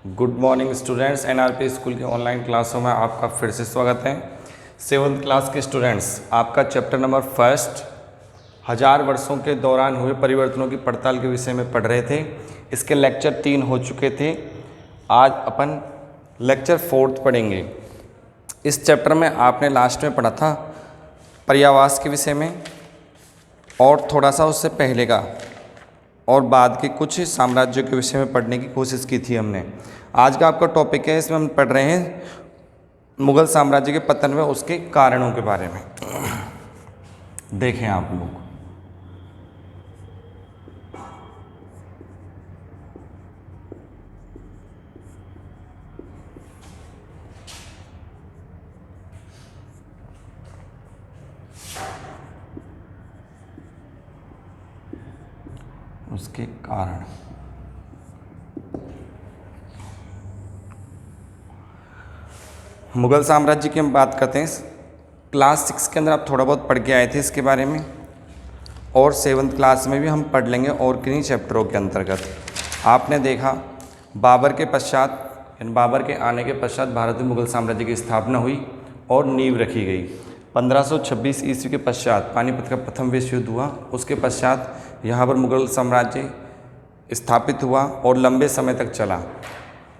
Good morning students, NRP school के online क्लासों में आपका फिर से स्वागत है। 7th क्लास के स्टूडेंट्स, आपका चैप्टर नंबर फर्स्ट 1000 वर्षों के दौरान हुए परिवर्तनों की पड़ताल के विषय में पढ़ रहे थे। इसके लेक्चर 3 हो चुके थे। आज अपन लेक्चर 4 पढ़ेंगे। इस चैप्टर में आपने लास्ट में पढ़ा था पर्यावास के विषय में और थोड़ा सा उससे पहले का और बाद के कुछ साम्राज्यों के विषय में पढ़ने की कोशिश की थी हमने। आज का आपका टॉपिक है, इसमें हम पढ़ रहे हैं मुगल साम्राज्य के पतन में उसके कारणों के बारे में। देखें आप लोग, उसके कारण। मुगल साम्राज्य की हम बात करते हैं। क्लास 6 के अंदर आप थोड़ा बहुत पढ़ के आए थे इसके बारे में, और 7th क्लास में भी हम पढ़ लेंगे और किन्हीं चैप्टरों के अंतर्गत। आपने देखा बाबर के पश्चात, बाबर के आने के पश्चात भारत में मुगल साम्राज्य की स्थापना हुई और नींव रखी गई। 1526 ईस्वी के पश्चात पानीपत का प्रथम विश्व युद्ध हुआ। उसके पश्चात यहाँ पर मुगल साम्राज्य स्थापित हुआ और लंबे समय तक चला,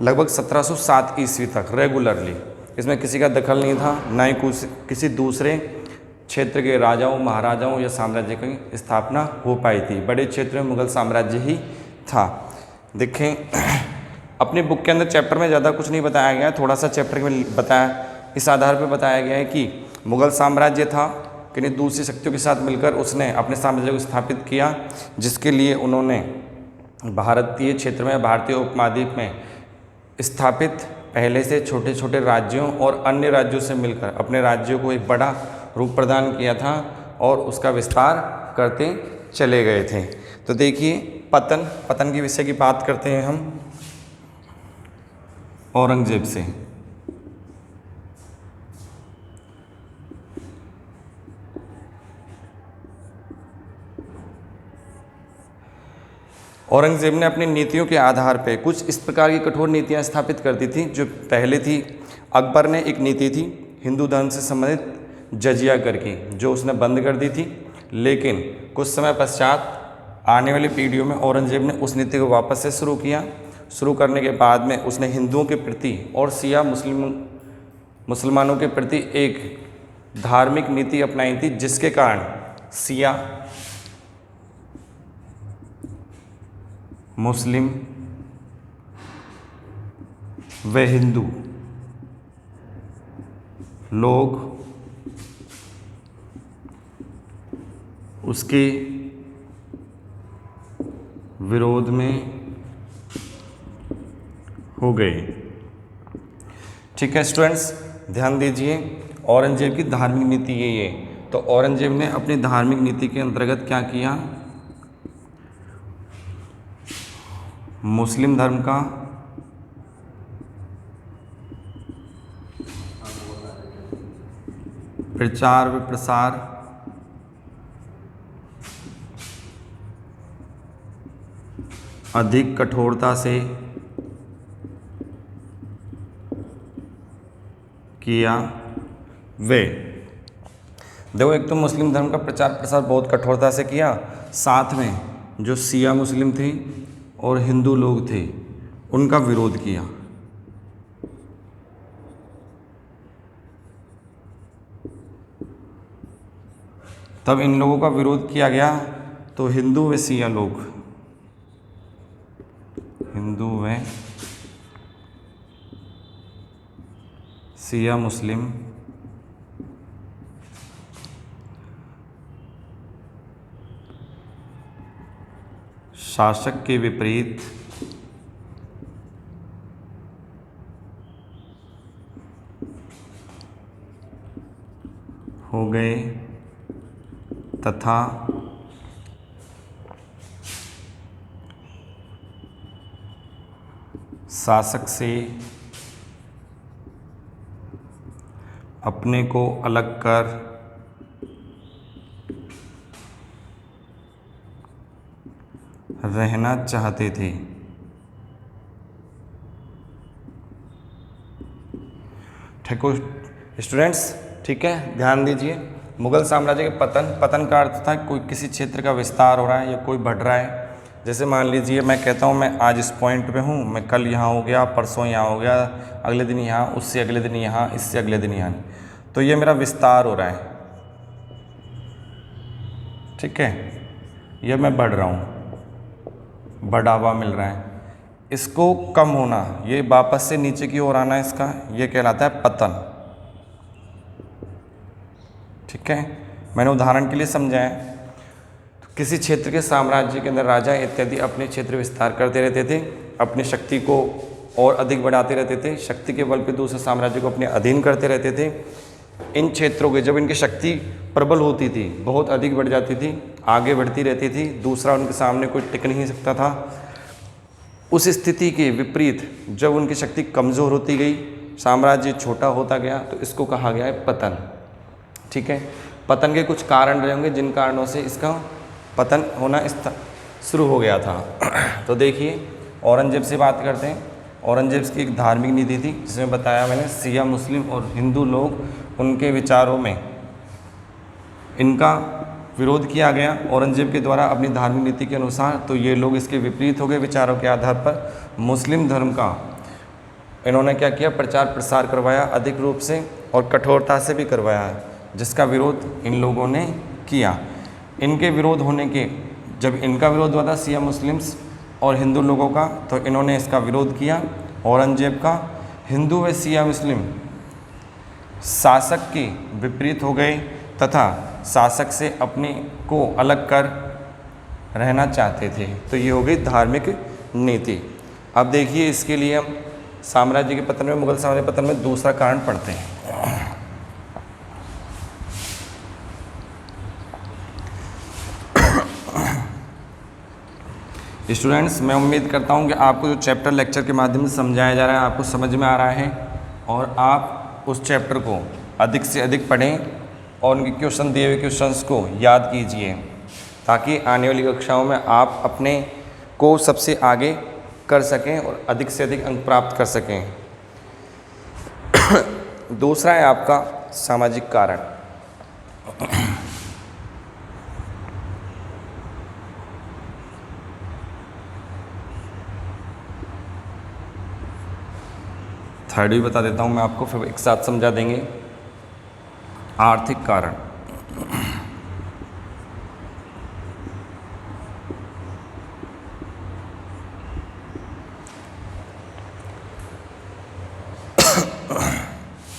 लगभग 1707 ईस्वी तक रेगुलरली। इसमें किसी का दखल नहीं था, ना ही किसी दूसरे क्षेत्र के राजाओं, महाराजाओं या साम्राज्य की स्थापना हो पाई थी। बड़े क्षेत्र में मुगल साम्राज्य ही था। देखें, अपनी बुक के अंदर चैप्टर में ज़्यादा कुछ नहीं बताया गया है, थोड़ा सा चैप्टर में बताया, इस आधार पर बताया गया है कि मुगल साम्राज्य था कि नहीं, दूसरी शक्तियों के साथ मिलकर उसने अपने साम्राज्य को स्थापित किया, जिसके लिए उन्होंने भारतीय क्षेत्र में, भारतीय उपमहाद्वीप में स्थापित पहले से छोटे छोटे राज्यों और अन्य राज्यों से मिलकर अपने राज्यों को एक बड़ा रूप प्रदान किया था और उसका विस्तार करते चले गए थे। तो देखिए, पतन के विषय की बात करते हैं हम औरंगजेब से। औरंगजेब ने अपनी नीतियों के आधार पर कुछ इस प्रकार की कठोर नीतियां स्थापित कर दी थी। जो पहले थी, अकबर ने एक नीति थी हिंदू धर्म से संबंधित जजिया कर की, जो उसने बंद कर दी थी। लेकिन कुछ समय पश्चात आने वाली पीढ़ियों में औरंगजेब ने उस नीति को वापस से शुरू किया। शुरू करने के बाद में उसने हिंदुओं के प्रति और शिया मुसलमानों के प्रति एक धार्मिक नीति अपनाई थी, जिसके कारण शिया मुस्लिम व हिंदू लोग उसके विरोध में हो गए। ठीक है स्टूडेंट्स, ध्यान दीजिए, औरंगजेब की धार्मिक नीति यही है। तो औरंगजेब ने अपनी धार्मिक नीति के अंतर्गत क्या किया? मुस्लिम धर्म का प्रचार व प्रसार अधिक कठोरता से किया। वे देखो, एक तो मुस्लिम धर्म का प्रचार प्रसार बहुत कठोरता से किया, साथ में जो शिया मुस्लिम थे और हिंदू लोग थे उनका विरोध किया। तब इन लोगों का विरोध किया गया तो हिंदू व शिया लोग, हिंदू व शिया मुस्लिम शासक के विपरीत हो गए तथा शासक से अपने को अलग कर रहना चाहते थे। है कोई स्टूडेंट्स? ठीक है, ध्यान दीजिए। मुगल साम्राज्य के पतन का अर्थ था कोई किसी क्षेत्र का विस्तार हो रहा है या कोई बढ़ रहा है। जैसे मान लीजिए मैं कहता हूँ मैं आज इस पॉइंट पे हूँ, मैं कल यहाँ हो गया, परसों यहाँ हो गया, अगले दिन यहाँ, उससे अगले दिन यहाँ, इससे अगले दिन यहाँ, तो ये मेरा विस्तार हो रहा है। ठीक है, ये मैं बढ़ रहा हूँ, बढ़ावा मिल रहा है। इसको कम होना, ये वापस से नीचे की ओर आना, इसका ये कहलाता है पतन। ठीक है, मैंने उदाहरण के लिए समझाया। तो किसी क्षेत्र के साम्राज्य के अंदर राजा इत्यादि अपने क्षेत्र विस्तार करते रहते थे, अपनी शक्ति को और अधिक बढ़ाते रहते थे, शक्ति के बल पे दूसरे साम्राज्य को अपने अधीन करते रहते थे। इन क्षेत्रों के जब इनकी शक्ति प्रबल होती थी, बहुत अधिक बढ़ जाती थी, आगे बढ़ती रहती थी, दूसरा उनके सामने कोई टिक नहीं सकता था। उस स्थिति के विपरीत जब उनकी शक्ति कमज़ोर होती गई, साम्राज्य छोटा होता गया, तो इसको कहा गया है पतन। ठीक है, पतन के कुछ कारण रहे होंगे जिन कारणों से इसका पतन होना शुरू हो गया था। तो देखिए, औरंगजेब से बात करते हैं। औरंगजेब की एक धार्मिक नीति थी, जिसमें बताया मैंने शिया मुस्लिम और हिंदू लोग उनके विचारों में इनका विरोध किया गया औरंगजेब के द्वारा अपनी धार्मिक नीति के अनुसार। तो ये लोग इसके विपरीत हो गए विचारों के आधार पर। मुस्लिम धर्म का इन्होंने क्या किया, प्रचार प्रसार करवाया अधिक रूप से और कठोरता से भी करवाया, जिसका विरोध इन लोगों ने किया। इनके विरोध होने के, जब इनका विरोध हुआ था शिया मुस्लिम्स और हिंदू लोगों का, तो इन्होंने इसका विरोध किया औरंगजेब का। हिंदू व शिया मुस्लिम शासक के विपरीत हो गए तथा शासक से अपने को अलग कर रहना चाहते थे। तो ये हो गई धार्मिक नीति। अब देखिए, इसके लिए हम साम्राज्य के पतन में, मुगल साम्राज्य के पतन में दूसरा कारण पढ़ते हैं। स्टूडेंट्स, मैं उम्मीद करता हूं कि आपको जो चैप्टर लेक्चर के माध्यम से समझाया जा रहा है आपको समझ में आ रहा है, और आप उस चैप्टर को अधिक से अधिक पढ़ें और उनके क्वेश्चन दिए हुए क्वेश्चंस को याद कीजिए, ताकि आने वाली कक्षाओं में आप अपने को सबसे आगे कर सकें और अधिक से अधिक अंक प्राप्त कर सकें। दूसरा है आपका सामाजिक कारण। थर्ड भी बता देता हूँ मैं आपको, फिर एक साथ समझा देंगे। आर्थिक कारण।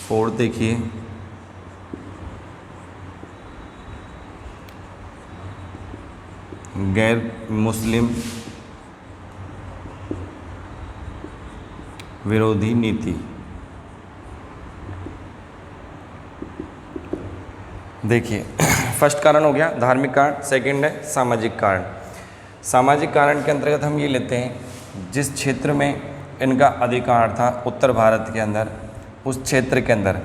फोर्थ देखिए, गैर मुस्लिम विरोधी नीति। देखिए, फर्स्ट कारण हो गया धार्मिक कारण, सेकंड है सामाजिक कारण। सामाजिक कारण के अंतर्गत हम ये लेते हैं, जिस क्षेत्र में इनका अधिकार था उत्तर भारत के अंदर, उस क्षेत्र के अंदर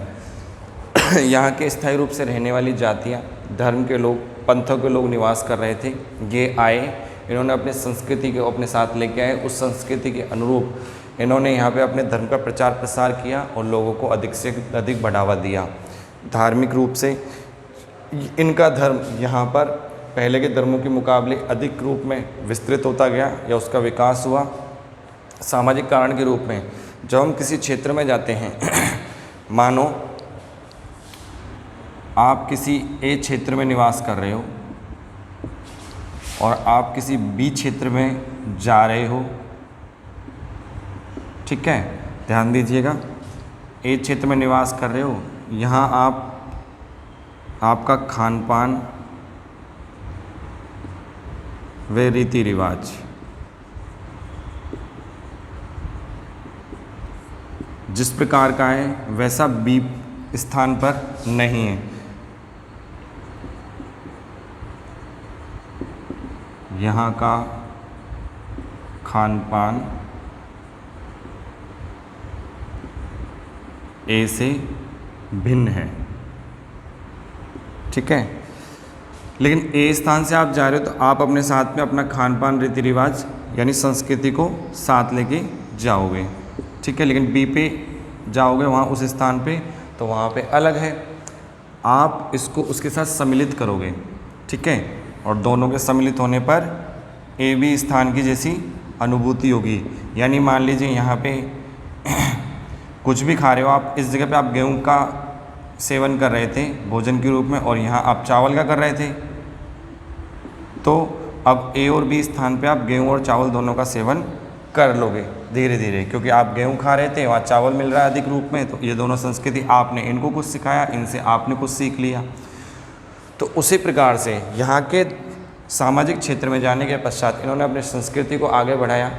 यहाँ के स्थायी रूप से रहने वाली जातियाँ, धर्म के लोग, पंथों के लोग निवास कर रहे थे। ये आए, इन्होंने अपने संस्कृति को अपने साथ लेके आए, उस संस्कृति के अनुरूप इन्होंने यहाँ पे अपने धर्म का प्रचार प्रसार किया और लोगों को अधिक से अधिक बढ़ावा दिया। धार्मिक रूप से इनका धर्म यहाँ पर पहले के धर्मों के मुकाबले अधिक रूप में विस्तृत होता गया या उसका विकास हुआ। सामाजिक कारण के रूप में जब हम किसी क्षेत्र में जाते हैं, मानो आप किसी ए क्षेत्र में निवास कर रहे हो और आप किसी बी क्षेत्र में जा रहे हो, ठीक है, ध्यान दीजिएगा। ए क्षेत्र में निवास कर रहे हो, यहाँ आपका खान पान व रीति रिवाज जिस प्रकार का है वैसा बी स्थान पर नहीं है। यहाँ का खान पान ए से भिन्न है, ठीक है। लेकिन ए स्थान से आप जा रहे हो तो आप अपने साथ में अपना खान पान रीति रिवाज यानी संस्कृति को साथ लेके जाओगे, ठीक है। लेकिन बी पे जाओगे, वहाँ उस स्थान पे तो वहाँ पे अलग है। आप इसको उसके साथ सम्मिलित करोगे, ठीक है, और दोनों के सम्मिलित होने पर ए बी स्थान की जैसी अनुभूति होगी। यानी मान लीजिए यहाँ पे कुछ भी खा रहे हो आप, इस जगह पे आप गेहूं का सेवन कर रहे थे भोजन के रूप में और यहाँ आप चावल का कर रहे थे, तो अब ए और बी स्थान पे आप गेहूं और चावल दोनों का सेवन कर लोगे धीरे धीरे, क्योंकि आप गेहूं खा रहे थे, वहाँ चावल मिल रहा है अधिक रूप में, तो ये दोनों संस्कृति आपने इनको कुछ सिखाया, इनसे आपने कुछ सीख लिया। तो उसी प्रकार से यहाँ के सामाजिक क्षेत्र में जाने के पश्चात इन्होंने अपनी संस्कृति को आगे बढ़ाया।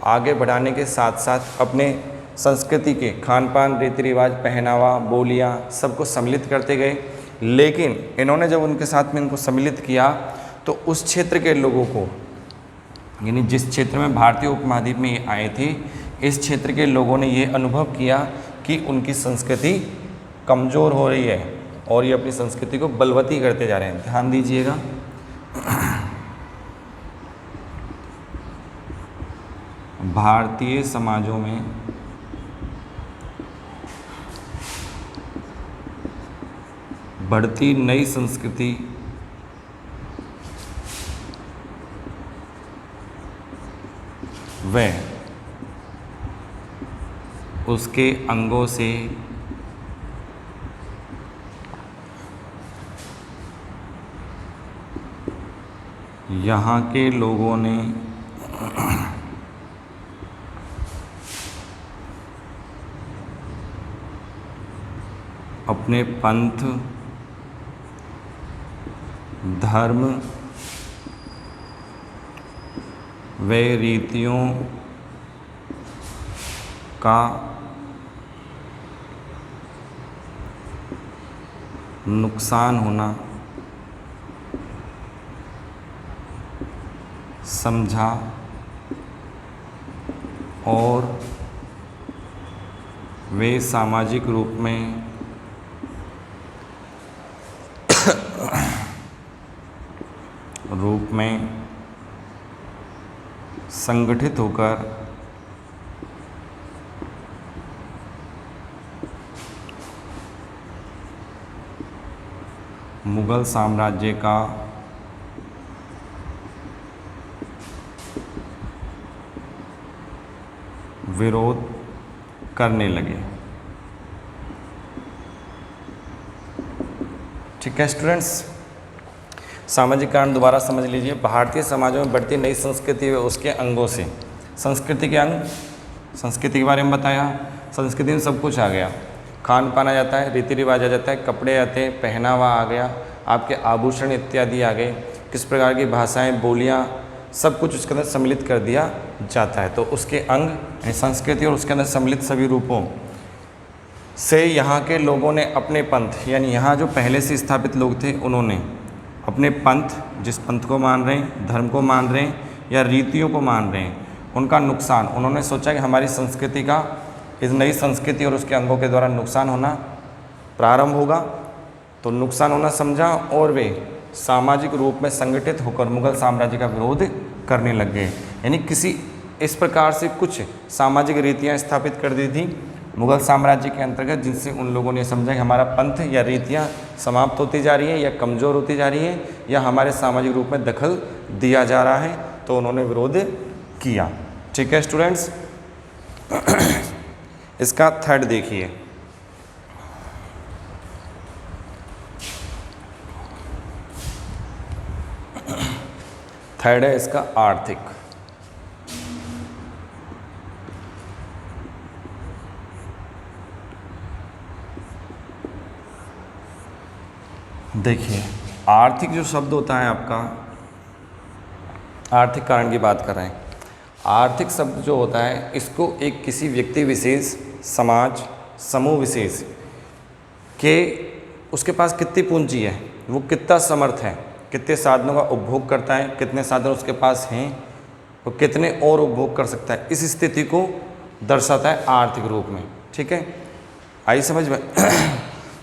आगे बढ़ाने के साथ साथ अपने संस्कृति के खान पान, रीति रिवाज, पहनावा, बोलियाँ सबको सम्मिलित करते गए। लेकिन इन्होंने जब उनके साथ में इनको सम्मिलित किया तो उस क्षेत्र के लोगों को, यानी जिस क्षेत्र में भारतीय उपमहाद्वीप में ये आए थे, इस क्षेत्र के लोगों ने ये अनुभव किया कि उनकी संस्कृति कमज़ोर हो रही है और ये अपनी संस्कृति को बलवती करते जा रहे हैं। ध्यान दीजिएगा, भारतीय समाजों में बढ़ती नई संस्कृति व उसके अंगों से यहाँ के लोगों ने अपने पंथ, धर्म व रीतियों का नुकसान होना समझा और वे सामाजिक रूप में संगठित होकर मुगल साम्राज्य का विरोध करने लगे। ठीक है स्टूडेंट्स, सामाजिक कारण दोबारा समझ लीजिए। भारतीय समाजों में बढ़ती नई संस्कृति व उसके अंगों से, संस्कृति के अंग, संस्कृति के बारे में बताया। संस्कृति में सब कुछ आ गया, खान पान आ जाता है, रीति रिवाज आ जाता है, कपड़े आते हैं, पहनावा आ गया, आपके आभूषण इत्यादि आ गए, किस प्रकार की भाषाएं, बोलियां, सब कुछ उसके अंदर सम्मिलित कर दिया जाता है। तो उसके अंग यानी संस्कृति और उसके अंदर सम्मिलित सभी रूपों से यहाँ के लोगों ने अपने पंथ, यानी यहाँ जो पहले से स्थापित लोग थे उन्होंने अपने पंथ, जिस पंथ को मान रहे हैं, धर्म को मान रहे हैं या रीतियों को मान रहे हैं, उनका नुकसान, उन्होंने सोचा कि हमारी संस्कृति का इस नई संस्कृति और उसके अंगों के द्वारा नुकसान होना प्रारंभ होगा। तो नुकसान होना समझा और वे सामाजिक रूप में संगठित होकर मुगल साम्राज्य का विरोध करने लग गए। यानी किसी इस प्रकार से कुछ सामाजिक रीतियाँ स्थापित कर दी थी मुगल साम्राज्य के अंतर्गत, जिनसे उन लोगों ने समझा कि हमारा पंथ या रीतियाँ समाप्त होती जा रही है या कमज़ोर होती जा रही है या हमारे सामाजिक रूप में दखल दिया जा रहा है, तो उन्होंने विरोध किया। ठीक है स्टूडेंट्स, इसका थर्ड देखिए, थर्ड है इसका आर्थिक। देखिए आर्थिक जो शब्द होता है आपका, आर्थिक कारण की बात कर रहे हैं। आर्थिक शब्द जो होता है इसको एक किसी व्यक्ति विशेष, समाज, समूह विशेष के उसके पास कितनी पूंजी है, वो कितना समर्थ है, कितने साधनों का उपभोग करता है, कितने साधन उसके पास हैं, वो कितने और उपभोग कर सकता है, इस स्थिति को दर्शाता है आर्थिक रूप में। ठीक है, आई समझ में।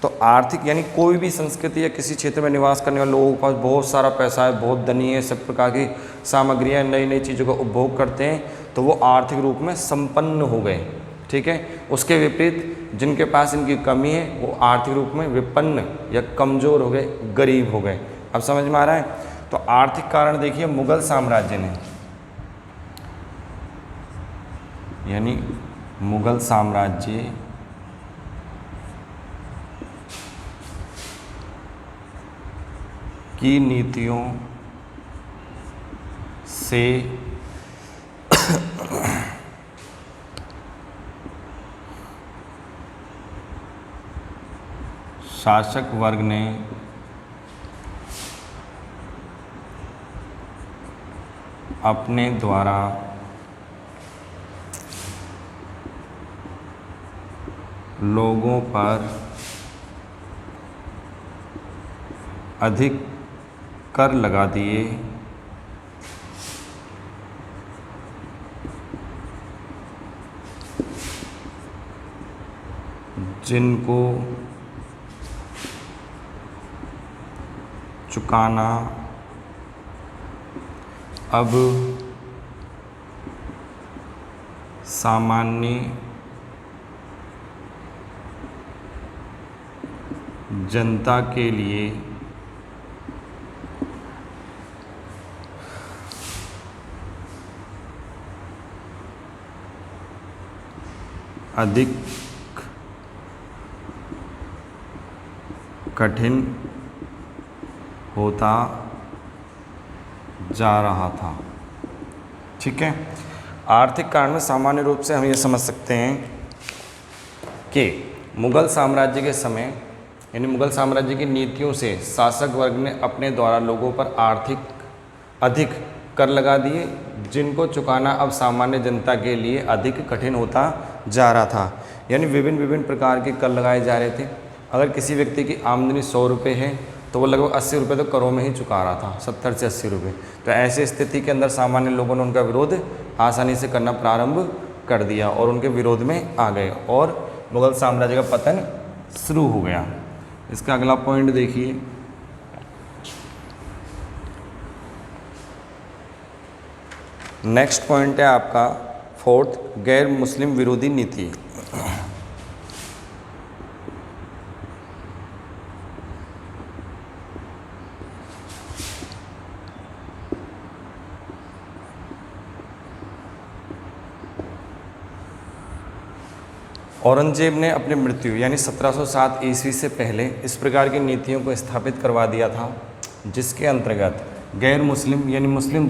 तो आर्थिक यानी कोई भी संस्कृति या किसी क्षेत्र में निवास करने वाले लोगों के पास बहुत सारा पैसा है, बहुत धनी है, सब प्रकार की सामग्रियाँ, नई नई चीज़ों का उपभोग करते हैं, तो वो आर्थिक रूप में संपन्न हो गए। ठीक है, उसके विपरीत जिनके पास इनकी कमी है वो आर्थिक रूप में विपन्न या कमज़ोर हो गए, गरीब हो गए। अब समझ में आ रहा है? तो आर्थिक कारण देखिए मुगल साम्राज्य ने, यानी मुगल साम्राज्य की नीतियों से शासक वर्ग ने अपने द्वारा लोगों पर अधिक कर लगा दिए, जिनको चुकाना अब सामान्य जनता के लिए अधिक कठिन होता जा रहा था। ठीक है, आर्थिक कारण में सामान्य रूप से हम ये समझ सकते हैं कि मुगल साम्राज्य के समय, यानी मुगल साम्राज्य की नीतियों से शासक वर्ग ने अपने द्वारा लोगों पर आर्थिक अधिक कर लगा दिए, जिनको चुकाना अब सामान्य जनता के लिए अधिक कठिन होता जा रहा था। यानी विभिन्न विभिन्न प्रकार के कर लगाए जा रहे थे। अगर किसी व्यक्ति की आमदनी 100 रुपये है तो वो लगभग 80 रुपये तो करों में ही चुका रहा था, 70 से 80 रुपये। तो ऐसी स्थिति के अंदर सामान्य लोगों ने उनका विरोध आसानी से करना प्रारंभ कर दिया और उनके विरोध में आ गए और मुगल साम्राज्य का पतन शुरू हो गया। इसका अगला पॉइंट देखिए, नेक्स्ट पॉइंट है आपका 4th, गैर मुस्लिम विरोधी नीति। औरंगजेब ने अपनी मृत्यु यानी 1707 ईस्वी से पहले इस प्रकार की नीतियों को स्थापित करवा दिया था, जिसके अंतर्गत गैर मुस्लिम यानी मुस्लिम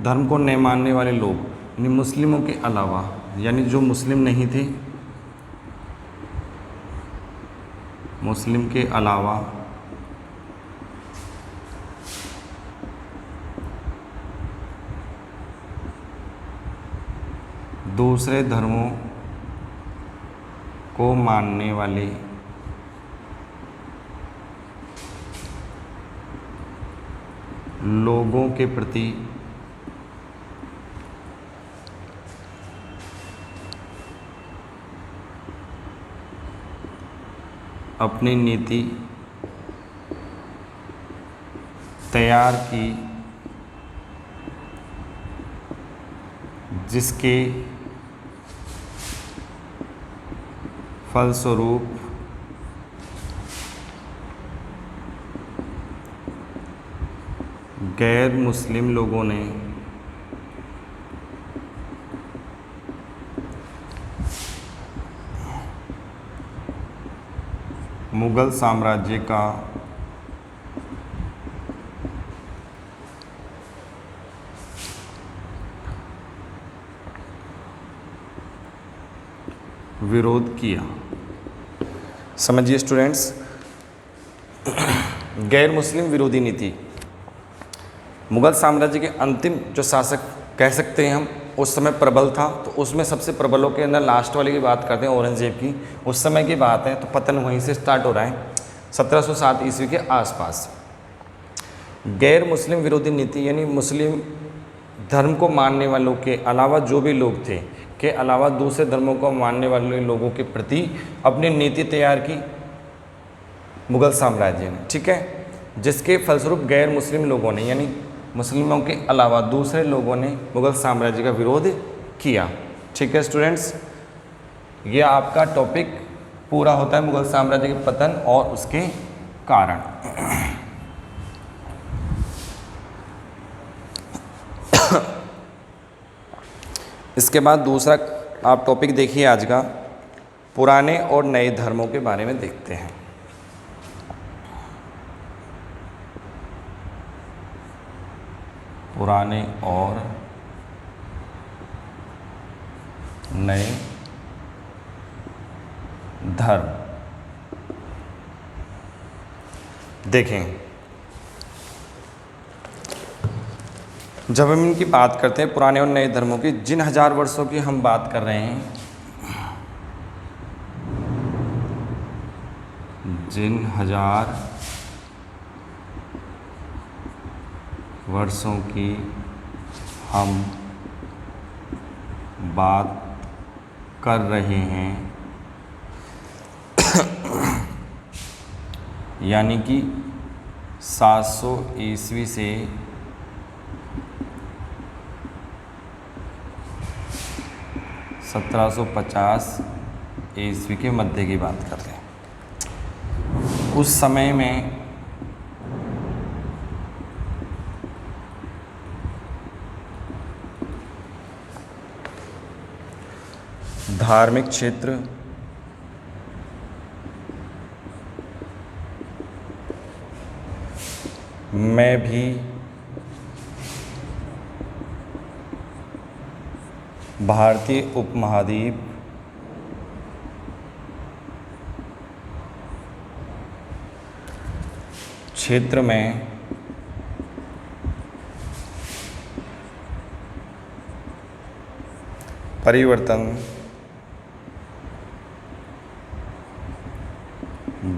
धर्म को नहीं मानने वाले लोग, यानी मुस्लिमों के अलावा, यानी जो मुस्लिम नहीं थे, मुस्लिम के अलावा दूसरे धर्मों को मानने वाले लोगों के प्रति अपनी नीति तैयार की, जिसके फलस्वरूप गैर मुस्लिम लोगों ने मुगल साम्राज्य का विरोध किया। समझिए स्टूडेंट्स, गैर मुस्लिम विरोधी नीति मुगल साम्राज्य के अंतिम जो शासक कह सकते हैं हम उस समय प्रबल था, तो उसमें सबसे प्रबलों के अंदर लास्ट वाले की बात करते हैं, औरंगजेब की। उस समय की बात है, तो पतन वहीं से स्टार्ट हो रहा है 1707 ईस्वी के आसपास। गैर मुस्लिम विरोधी नीति यानी मुस्लिम धर्म को मानने वालों के अलावा जो भी लोग थे के अलावा दूसरे धर्मों को मानने वाले लोगों के प्रति अपनी नीति तैयार की मुगल साम्राज्य ने। ठीक है, जिसके फलस्वरूप गैर मुस्लिम लोगों ने यानी मुस्लिमों के अलावा दूसरे लोगों ने मुगल साम्राज्य का विरोध किया। ठीक है स्टूडेंट्स, ये आपका टॉपिक पूरा होता है मुगल साम्राज्य के पतन और उसके कारण। इसके बाद दूसरा आप टॉपिक देखिए आज का, पुराने और नए धर्मों के बारे में देखते हैं। पुराने और नए धर्म देखें। जब हम इनकी बात करते हैं पुराने और नए धर्मों की, जिन 1000 वर्षों की हम बात कर रहे हैं, जिन 1000 वर्षों की हम बात कर रहे हैं, यानी कि 700 ईस्वी से 1750 ईस्वी के मध्य की बात कर रहे हैं। उस समय में धार्मिक क्षेत्र में भी भारतीय उपमहाद्वीप क्षेत्र में परिवर्तन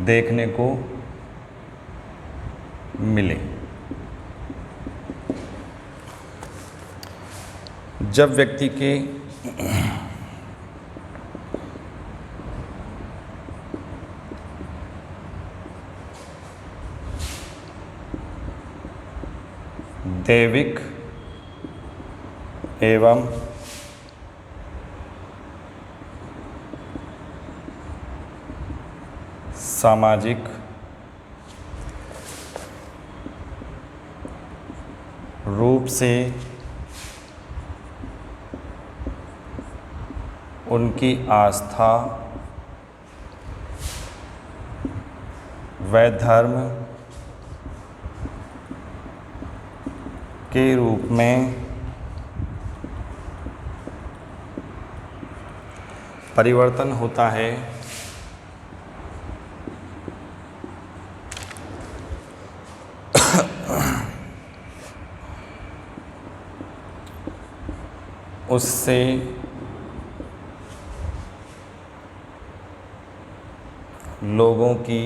देखने को मिले। जब व्यक्ति के दैविक एवं सामाजिक रूप से उनकी आस्था व धर्म के रूप में परिवर्तन होता है, उससे लोगों की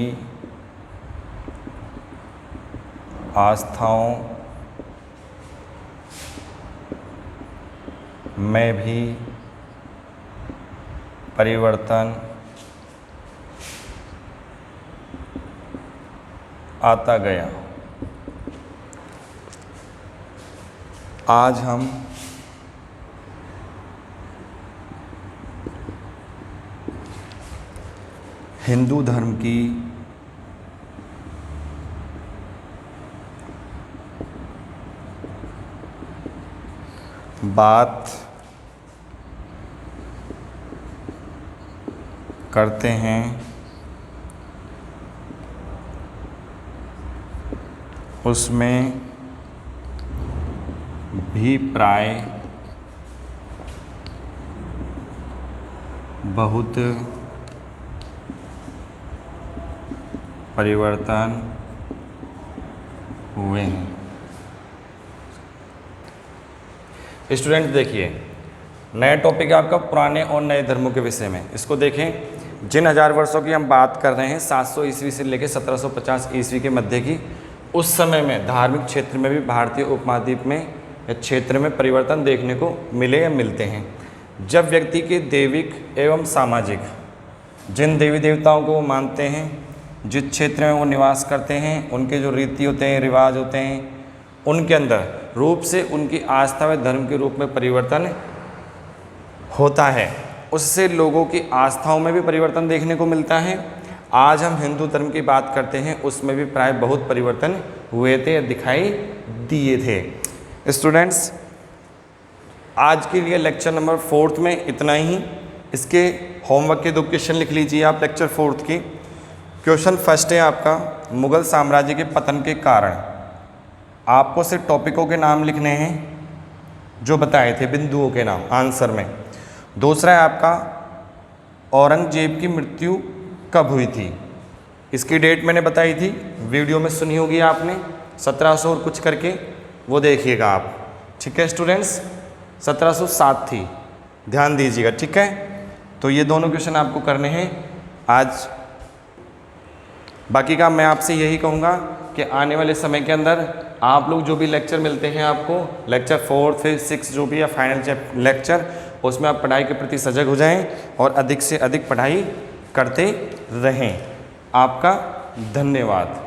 आस्थाओं में भी परिवर्तन आता गया। आज हम हिंदू धर्म की बात करते हैं। उसमें भी प्राय बहुत परिवर्तन हुए हैं। स्टूडेंट देखिए, नया टॉपिक है आपका पुराने और नए धर्मों के विषय में। इसको देखें। जिन 1000 वर्षों की हम बात कर रहे हैं, 700 ईस्वी से लेकर 1750 ईस्वी के मध्य की, उस समय में धार्मिक क्षेत्र में भी भारतीय उपमहाद्वीप में या क्षेत्र में परिवर्तन देखने को मिले या मिलते हैं। जब व्यक्ति के दैविक एवं सामाजिक, जिन देवी देवताओं को वो मानते हैं, जिस क्षेत्र में वो निवास करते हैं, उनके जो रीति होते हैं, रिवाज होते हैं, उनके अंदर रूप से उनकी आस्था व धर्म के रूप में परिवर्तन होता है। उससे लोगों की आस्थाओं में भी परिवर्तन देखने को मिलता है। आज हम हिंदू धर्म की बात करते हैं, उसमें भी प्राय बहुत परिवर्तन हुए थे, दिखाई दिए थे। स्टूडेंट्स, आज के लिए लेक्चर नंबर 4 में इतना ही। इसके होमवर्क के 2 क्वेश्चन लिख लीजिए आप लेक्चर 4 की। क्वेश्चन फर्स्ट है आपका, मुगल साम्राज्य के पतन के कारण। आपको सिर्फ टॉपिकों के नाम लिखने हैं जो बताए थे, बिंदुओं के नाम आंसर में। दूसरा है आपका, औरंगजेब की मृत्यु कब हुई थी। इसकी डेट मैंने बताई थी, वीडियो में सुनी होगी आपने, 1700 और कुछ करके, वो देखिएगा आप। ठीक है स्टूडेंट्स, 1707 थी, ध्यान दीजिएगा। ठीक है, तो ये दोनों क्वेश्चन आपको करने हैं आज। बाकी का मैं आपसे यही कहूँगा कि आने वाले समय के अंदर आप लोग जो भी लेक्चर मिलते हैं आपको, लेक्चर 4, 5, 6 जो भी है फाइनल लेक्चर, उसमें आप पढ़ाई के प्रति सजग हो जाएं और अधिक से अधिक पढ़ाई करते रहें। आपका धन्यवाद।